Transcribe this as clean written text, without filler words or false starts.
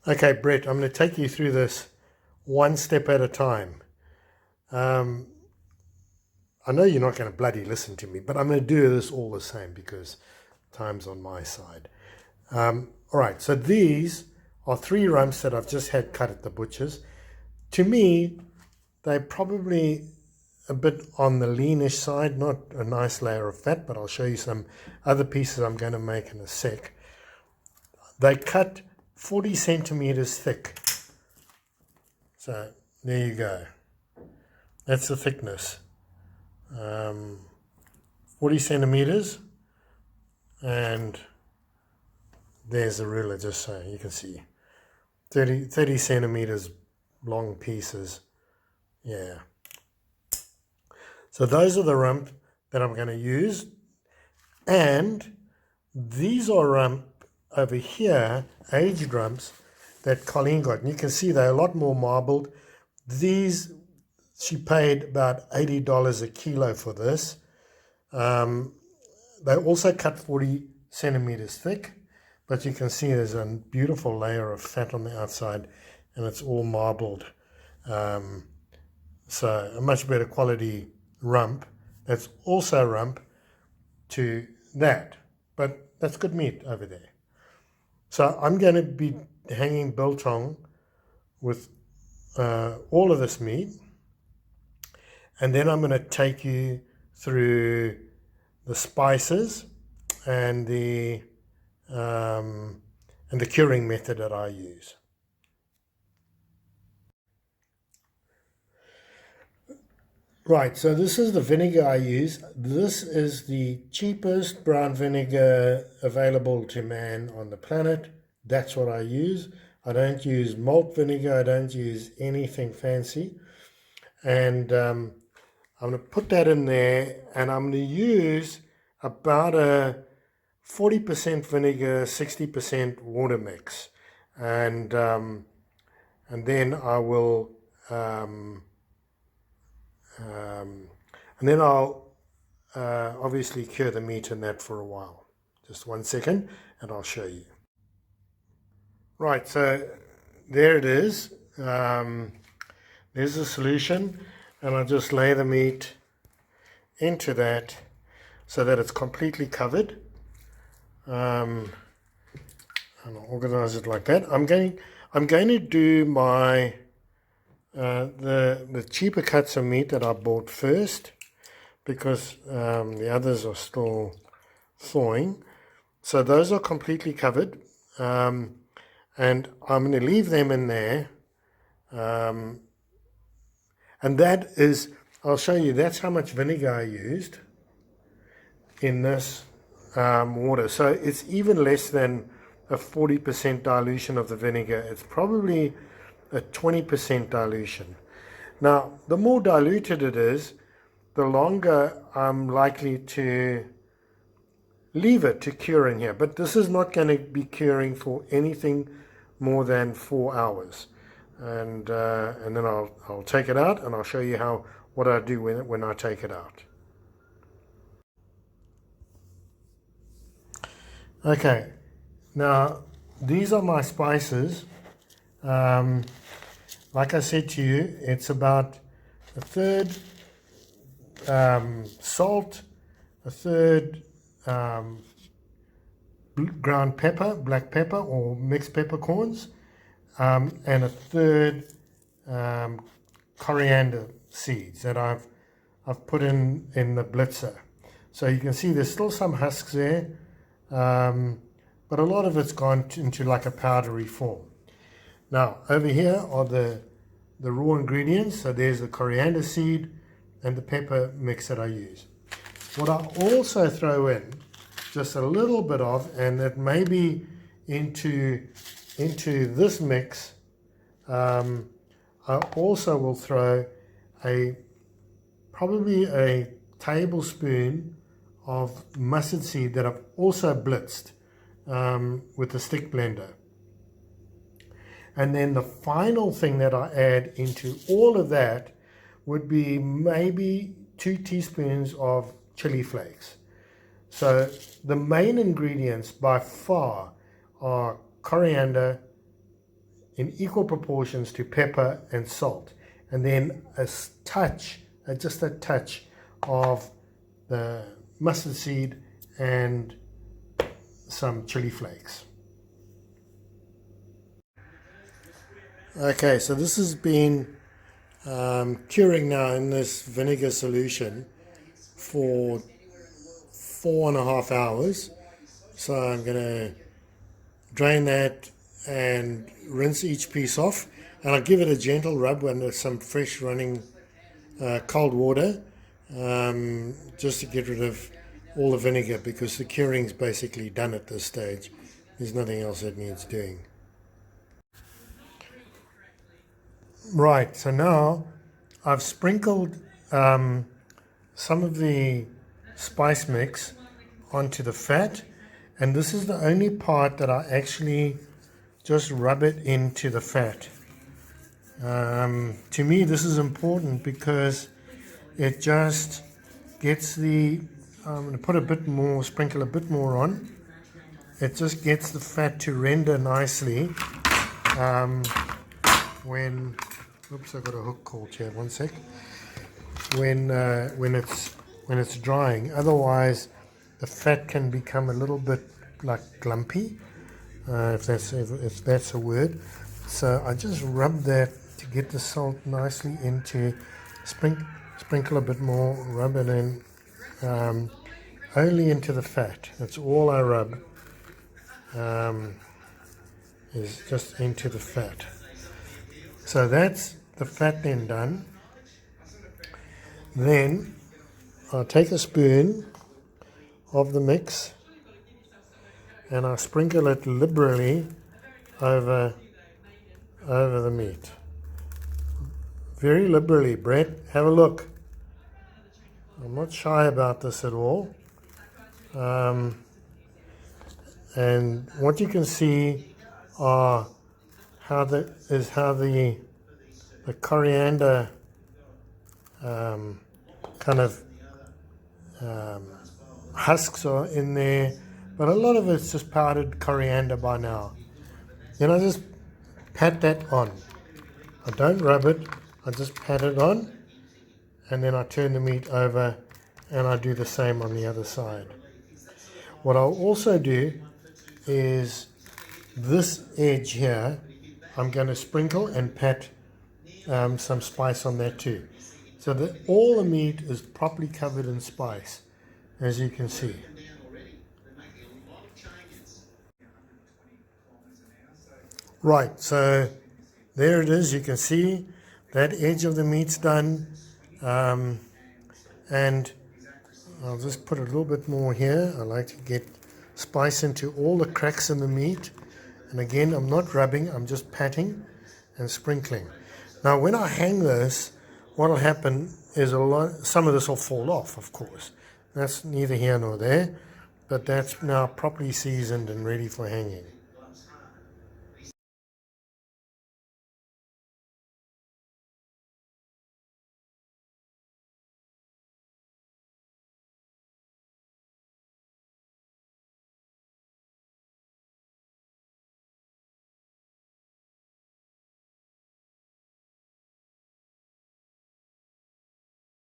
Okay, Brett, I'm going to take you through this one step at a time. I know you're not going to bloody listen to me, but I'm going to do this all the same because time's on my side. All right, so these are 3 rumps that I've just had cut at the butcher's. To me, they're probably a bit on the leanish side, not a nice layer of fat, but I'll show you some other pieces I'm going to make in a sec. They cut 40 centimeters thick. So there you go. That's the thickness. 40 centimeters, and there's the ruler just so you can see. 30 centimeters long pieces. Yeah. So those are the rump that I'm going to use. And these are rump over here, aged rumps that Colleen got. And you can see they're a lot more marbled. These, she paid about $80 a kilo for this. They also cut 40 centimeters thick, but you can see there's a beautiful layer of fat on the outside, and it's all marbled. So a much better quality rump. That's also rump to that, but that's good meat over there. So I'm going to be hanging biltong with all of this meat, and then I'm going to take you through the spices and the curing method that I use. Right, so this is the vinegar I use. This is the cheapest brown vinegar available to man on the planet. That's what I use. I don't use malt vinegar. I don't use anything fancy. And I'm going to put that in there, and I'm going to use about a 40% vinegar, 60% water mix. And then I will... and then I'll obviously cure the meat in that for a while. Just 1 second and I'll show you. Right, so there it is. There's the solution, and I'll just lay the meat into that so that it's completely covered. And I'll organize it like that. I'm going to do my the cheaper cuts of meat that I bought first, because the others are still thawing. So those are completely covered, and I'm going to leave them in there. And that is, I'll show you, that's how much vinegar I used in this water. So it's even less than a 40% dilution of the vinegar. It's probably a 20% dilution. Now, the more diluted it is, the longer I'm likely to leave it to cure in here. But this is not going to be curing for anything more than 4 hours. And then I'll take it out, and I'll show you what I do when I take it out. Okay, now these are my spices. Like I said to you, it's about a third salt, a third ground pepper, black pepper or mixed peppercorns, and a third coriander seeds that I've put in the blitzer. So you can see there's still some husks there, but a lot of it's gone into like a powdery form. Now, over here are the raw ingredients. So there's the coriander seed and the pepper mix that I use. What I also throw in, just a little bit of, and it may be into this mix, I also will throw probably a tablespoon of mustard seed that I've also blitzed with the stick blender. And then the final thing that I add into all of that would be maybe 2 teaspoons of chili flakes. So the main ingredients by far are coriander, in equal proportions to pepper and salt, and then just a touch of the mustard seed and some chili flakes. Okay, so this has been curing now in this vinegar solution for 4.5 hours. So I'm going to drain that and rinse each piece off, and I'll give it a gentle rub under some fresh running cold water, just to get rid of all the vinegar, because the curing's basically done at this stage. There's nothing else that needs doing. Right, so now I've sprinkled some of the spice mix onto the fat, and this is the only part that I actually just rub it into the fat. To me, this is important because it just gets I'm going to put a bit more, sprinkle a bit more on. It just gets the fat to render nicely when, oops, I got a hook caught here, one sec. When it's drying. Otherwise, the fat can become a little bit like glumpy, if that's a word. So I just rub that to get the salt nicely into. Sprinkle a bit more, rub it in, only into the fat. That's all I rub, is just into the fat. So that's the fat then done. Then I'll take a spoon of the mix and I'll sprinkle it liberally over the meat. Very liberally, Brett. Have a look. I'm not shy about this at all. And what you can see are how the coriander kind of husks are in there, but a lot of it's just powdered coriander by now. Then I just pat that on. I don't rub it, I just pat it on, and then I turn the meat over and I do the same on the other side. What I'll also do is this edge here, I'm going to sprinkle and pat some spice on that too, so that all the meat is properly covered in spice, as you can see. Right, so there it is. You can see that edge of the meat's done, and I'll just put a little bit more here. I like to get spice into all the cracks in the meat, and again, I'm not rubbing, I'm just patting and sprinkling. Now when I hang this, what will happen is some of this will fall off, of course. That's neither here nor there, but that's now properly seasoned and ready for hanging.